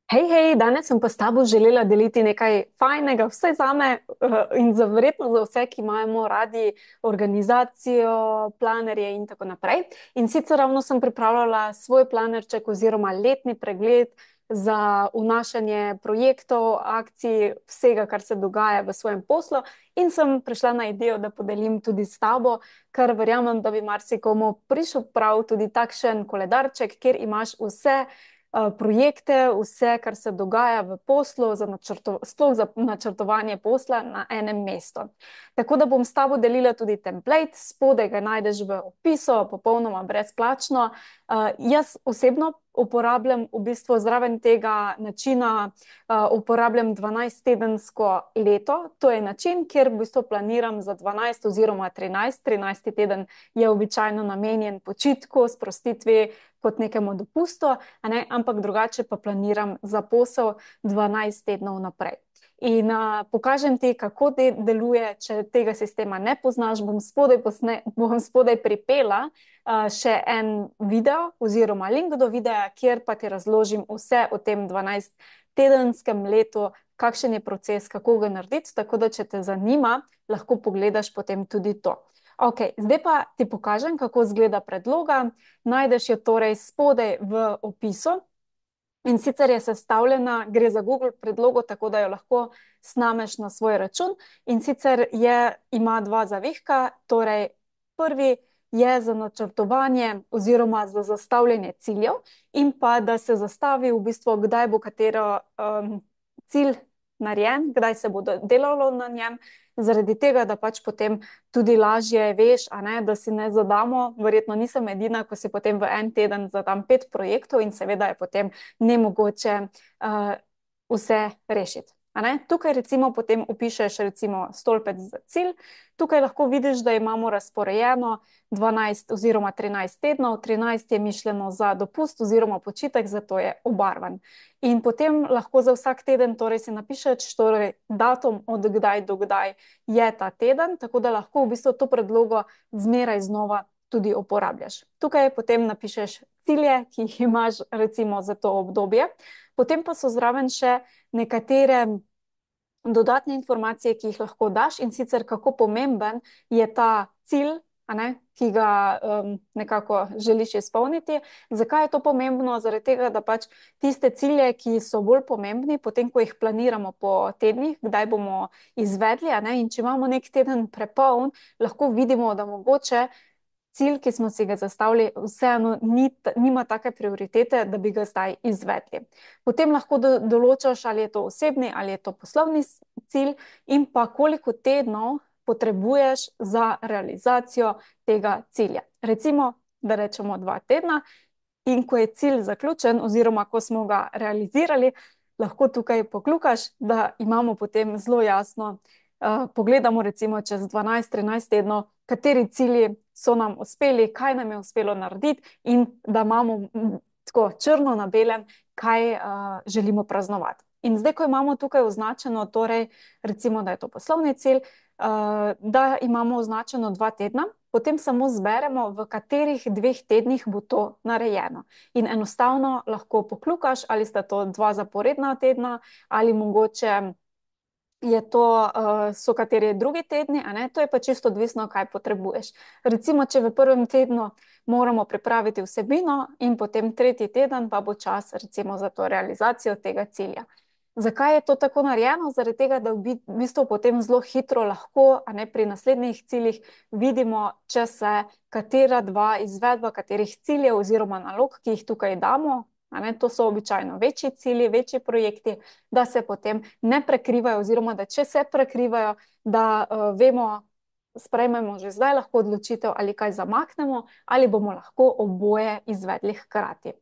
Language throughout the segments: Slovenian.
Hej, hej, danes sem pa s tabo želela deliti nekaj fajnega, vse zame in za verjetno za vse, ki imamo radi organizacijo, planerje in tako naprej. In sicer ravno sem pripravljala svoj planerček oziroma letni pregled za vnašanje projektov, akcij, vsega, kar se dogaja v svojem poslu. In sem prišla na idejo, da podelim tudi s tabo, ker verjamem, da bi marsikomu prišel prav tudi takšen koledarček, kjer imaš vse projekte, vse, kar se dogaja v poslu, sploh za načrtovanje posla na enem mestu. Tako da bom s tabo delila tudi template, spodaj ga najdeš v opisu, popolnoma brezplačno. Jaz osebno uporabljam v bistvu zraven tega načina, uporabljam 12-tedensko leto. To je način, kjer v bistvu planiram za 12 oziroma 13. 13. teden je običajno namenjen počitku, sprostitvi, kot nekemu dopustu, ampak drugače pa planiram za posel 12 tednov naprej. In pokažem ti, kako deluje, če tega sistema ne poznaš, bom spodaj pripela še en video oziroma link do videa, kjer pa ti razložim vse o tem 12-tedenskem letu, kakšen je proces, kako ga narediti, tako da če te zanima, lahko pogledaš potem tudi to. Ok, zdaj pa ti pokažem, kako izgleda predloga. Najdeš jo torej spodaj v opisu. In sicer je sestavljena, gre za Google predlogo, tako da jo lahko snameš na svoj račun. In sicer ima dva zavihka, torej prvi je za načrtovanje oziroma za zastavljanje ciljev in pa da se zastavi v bistvu, kdaj bo katero cilj narejen, kdaj se bo delalo na njem, zaradi tega, da pač potem tudi lažje veš, da si ne zadamo, verjetno nisem edina, ko si potem v en teden zadam 5 projektov in seveda je potem nemogoče vse rešiti. Tukaj recimo potem opišeš recimo stolpec za cilj. Tukaj lahko vidiš, da imamo razporejeno 12 oziroma 13 tednov. 13 je mišljeno za dopust oziroma počitek, zato je obarvan. In potem lahko za vsak teden torej si napišeš torej datum od kdaj do kdaj je ta teden, tako da lahko v bistvu to predlogo zmeraj znova tudi uporabljaš. Tukaj potem napišeš cilje, ki jih imaš recimo za to obdobje. Potem pa so zraven še nekatere dodatne informacije, ki jih lahko daš, in sicer kako pomemben je ta cilj, ki ga nekako želiš izpolniti. Zakaj je to pomembno? Zaradi tega, da pač tiste cilje, ki so bolj pomembni, potem ko jih planiramo po tednih, kdaj bomo izvedli, in če imamo nek teden prepoln, lahko vidimo, da mogoče cilj, ki smo si ga zastavili, vseeno nima take prioritete, da bi ga zdaj izvedli. Potem lahko določaš, ali je to osebni ali je to poslovni cilj in pa koliko tednov potrebuješ za realizacijo tega cilja. Recimo, da rečemo 2 tedna in ko je cilj zaključen oziroma ko smo ga realizirali, lahko tukaj pokljukaš, da imamo potem zelo jasno, pogledamo recimo čez 12-13 tednov, kateri cilji so nam uspeli, kaj nam je uspelo narediti in da imamo tako črno na belem, kaj želimo praznovati. In zdaj, ko imamo tukaj označeno, torej recimo, da je to poslovni cilj, da imamo označeno 2 tedna, potem samo zberemo, v katerih 2 tednih bo to narejeno. In enostavno lahko pokljukaš, ali sta to 2 zaporedna tedna, ali mogoče so kateri drugi tedni, to je pa čisto odvisno, kaj potrebuješ. Recimo, če v prvem tednu moramo pripraviti vsebino in potem 3. teden pa bo čas recimo za to realizacijo tega cilja. Zakaj je to tako narejeno? Zaradi tega, da v bistvu potem zelo hitro lahko, pri naslednjih ciljih vidimo, če se katera 2 izvedba katerih ciljev oziroma nalog, ki jih tukaj damo, to so običajno večji cilji, večji projekti, da se potem ne prekrivajo oziroma da če se prekrivajo, da vemo, sprejmemo že zdaj lahko odločitev, ali kaj zamaknemo, ali bomo lahko oboje izvedli hkrati.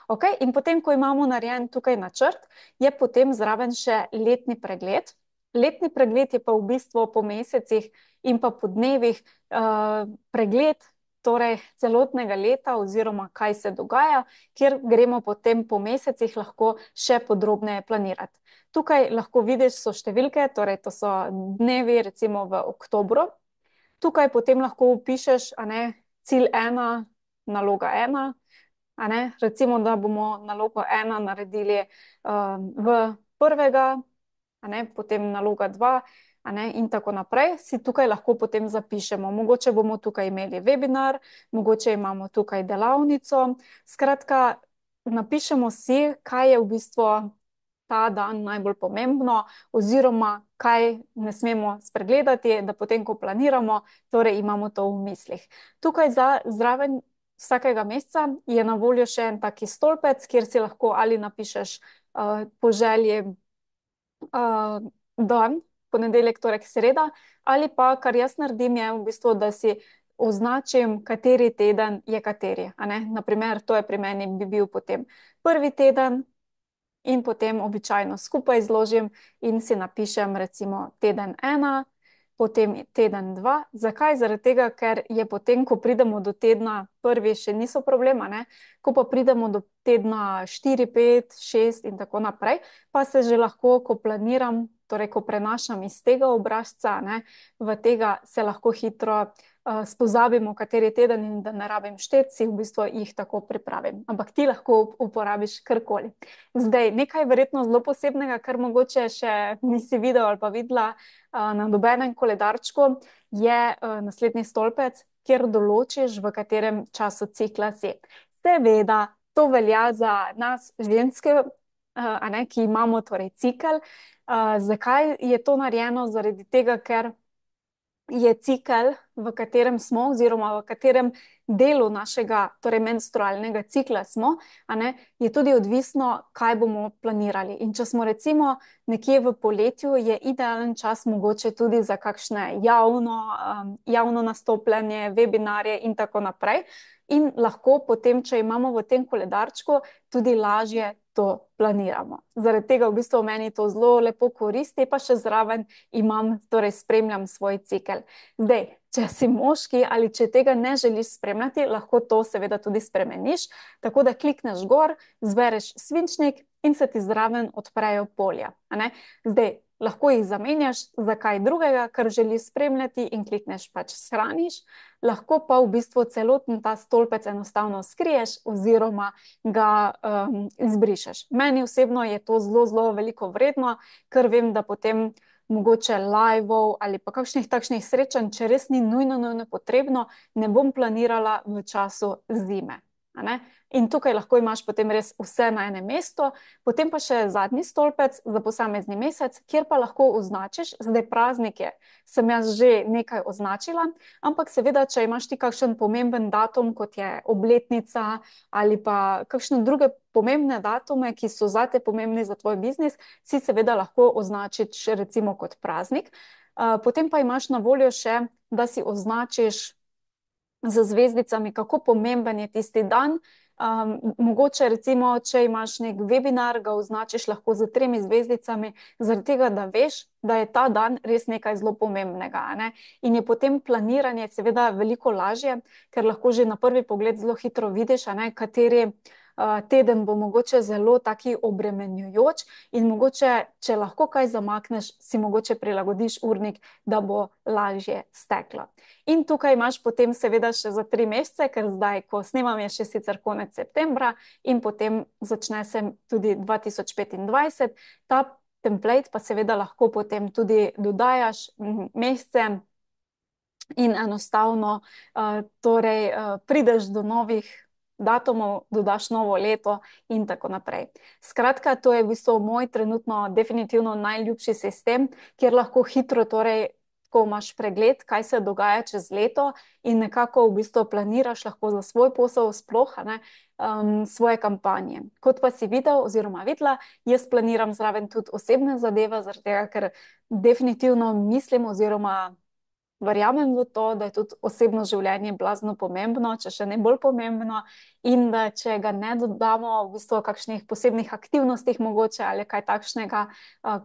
Ok, in potem, ko imamo narejen tukaj načrt, je potem zraven še letni pregled. Letni pregled je pa v bistvu po mesecih in pa po dnevih pregled torej celotnega leta oziroma kaj se dogaja, kjer gremo potem po mesecih lahko še podrobneje planirati. Tukaj lahko vidiš, so številke, torej to so dnevi recimo v oktobru. Tukaj potem lahko vpišeš cilj 1, naloga 1, A ne? Recimo, da bomo nalogo ena naredili v prvega, a ne? Potem naloga dva, a ne? In tako naprej, si tukaj lahko potem zapišemo. Mogoče bomo tukaj imeli webinar, mogoče imamo tukaj delavnico. Skratka, napišemo si, kaj je v bistvu ta dan najbolj pomembno, oziroma kaj ne smemo spregledati, da potem, ko planiramo, torej imamo to v mislih. Tukaj zraven vsakega meseca je na voljo še en taki stolpec, kjer si lahko ali napišeš po želji dan, ponedeljek, torek, sreda, ali pa kar jaz naredim, je v bistvu, da si označim, kateri teden je kateri. A ne? Naprimer, to je pri meni bi bil potem prvi teden in potem običajno skupaj zložim in si napišem recimo teden ena, potem teden dva. Zakaj? Zaradi tega, ker je potem, ko pridemo do tedna prvi, še niso problema, ne? Ko pa pridemo do tedna 4, 5, 6 in tako naprej, pa se že lahko, ko planiram, torej ko prenašam iz tega obrazca, ne, v tega, se lahko hitro spozabimo, kateri teden, in da ne rabim šteti, si v bistvu jih tako pripravim. Ampak ti lahko uporabiš karkoli. Zdaj, nekaj verjetno zelo posebnega, kar mogoče še nisi videl ali pa videla na nobenem koledarčku, je naslednji stolpec, kjer določiš, v katerem času cikla si. Seveda, to velja za nas ženske, a ne, ki imamo torej cikel. Zakaj je to narejeno? Zaradi tega, ker je cikel, v katerem smo, oziroma v katerem delu našega, torej menstrualnega cikla smo, a ne, je tudi odvisno, kaj bomo planirali. In če smo recimo nekje v poletju, je idealen čas mogoče tudi za kakšne javno nastopanje, webinarje in tako naprej. In lahko potem, če imamo v tem koledarčku, tudi lažje to planiramo. Zaradi tega v bistvu meni to zelo lepo koristi, pa še zraven imam, torej spremljam svoj cikel. Zdaj, če si moški ali če tega ne želiš spremljati, lahko to seveda tudi spremeniš, tako da klikneš gor, zbereš svinčnik in se ti zraven odprejo polja. A ne? Zdaj, lahko jih zamenjaš za kaj drugega, kar želiš spremljati, in klikneš pač shraniš, lahko pa v bistvu celoten ta stolpec enostavno skriješ oziroma ga izbrišeš. Meni osebno je to zelo, zelo veliko vredno, ker vem, da potem mogoče live-ov ali pa kakšnih takšnih srečanj, če res ni nujno potrebno, ne bom planirala v času zime. A ne? In tukaj lahko imaš potem res vse na enem mestu, potem pa še zadnji stolpec za posamezni mesec, kjer pa lahko označiš, zdaj praznike sem jaz že nekaj označila, ampak seveda, če imaš ti kakšen pomemben datum, kot je obletnica ali pa kakšne druge pomembne datume, ki so zate pomembni za tvoj biznis, si seveda lahko označiš recimo kot praznik. Potem pa imaš na voljo še, da si označiš z zvezdicami, kako pomemben je tisti dan. Mogoče recimo, če imaš nek webinar, ga označiš lahko z 3 zvezdicami, zaradi tega, da veš, da je ta dan res nekaj zelo pomembnega, ne? In je potem planiranje seveda veliko lažje, ker lahko že na prvi pogled zelo hitro vidiš, a ne, kateri teden bo mogoče zelo taki obremenjujoč, in mogoče, če lahko kaj zamakneš, si mogoče prilagodiš urnik, da bo lažje steklo. In tukaj imaš potem seveda še za 3 mesece, ker zdaj, ko snemam, je še sicer konec septembra in potem začne se tudi 2025. Ta template pa seveda lahko potem tudi dodajaš mesece in enostavno torej prideš do novih datumov, dodaš novo leto in tako naprej. Skratka, to je v bistvu moj trenutno definitivno najljubši sistem, kjer lahko hitro, torej, ko imaš pregled, kaj se dogaja čez leto, in nekako v bistvu planiraš lahko za svoj posel sploh, ne, svoje kampanje. Kot pa si videl oziroma videla, jaz planiram zraven tudi osebne zadeve, zaradi tega, ker definitivno mislim oziroma verjamem v to, da je tudi osebno življenje blazno pomembno, če še ne bolj pomembno, in da če ga ne dodamo v bistvu kakšnih posebnih aktivnostih mogoče ali kaj takšnega,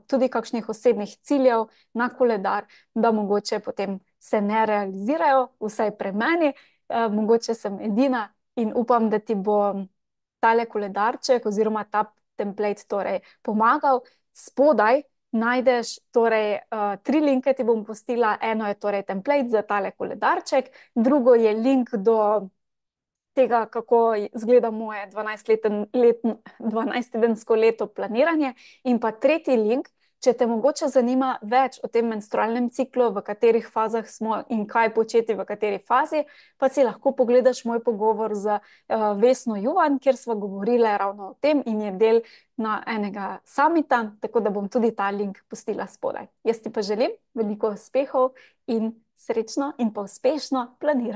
tudi kakšnih osebnih ciljev na koledar, da mogoče potem se ne realizirajo, vsaj pri meni, mogoče sem edina, in upam, da ti bo tale koledarček oziroma ta template torej pomagal. Spodaj najdeš torej 3 linke, ti bom pustila. Eno je torej template za tale koledarček, drugo je link do tega, kako izgleda moje 12-tedensko leto planiranje. In pa tretji link, če te mogoče zanima več o tem menstrualnem ciklu, v katerih fazah smo in kaj početi v kateri fazi, pa si lahko pogledaš moj pogovor z Vesno Juvan, kjer sva govorili ravno o tem in je del na enega summita, tako da bom tudi ta link pustila spodaj. Jaz ti pa želim veliko uspehov in srečno in pa uspešno planiranje.